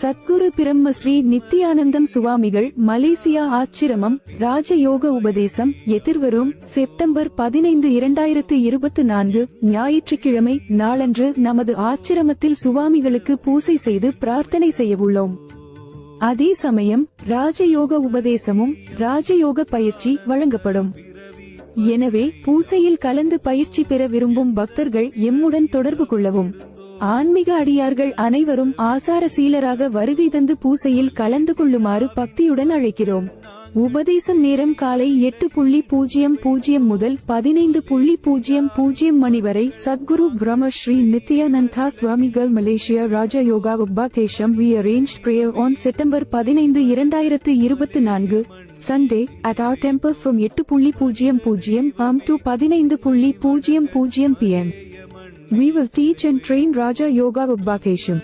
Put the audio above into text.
சத்குரு பிரம்மஸ்ரீ நித்யானந்தம் சுவாமிகள் மலேசியா ஆச்சிரமம் ராஜயோக உபதேசம் எதிர்வரும் செப்டம்பர் 15 2024 ஞாயிற்றுக்கிழமை நாளன்று நமது ஆச்சிரமத்தில் சுவாமிகளுக்கு பூசை செய்து பிரார்த்தனை செய்யவுள்ளோம். அதே சமயம் ராஜயோக உபதேசமும் ராஜயோக பயிற்சி வழங்கப்படும். எனவே பூசையில் கலந்து பயிற்சி பெற விரும்பும் பக்தர்கள் எம்முடன் தொடர்பு கொள்ளவும். ஆன்மீக அடியார்கள் அனைவரும் ஆசார சீலராக வருகை தந்து பூசையில் கலந்து கொள்ளுமாறு பக்தியுடன் அழைக்கிறோம். உபதேசம் நேரம் காலை 8:00 முதல் 15:00 மணி வரை. சத்குரு பிரம்மஸ்ரீ நித்யானந்தா சுவாமிகள் மலேசியா ராஜ யோகா உபதேசம். We arranged prayer on September 15, 2024, Sunday, at our temple from 8:00 am to 15:00 pm. We will teach and train Raja Yoga Ubhakesham.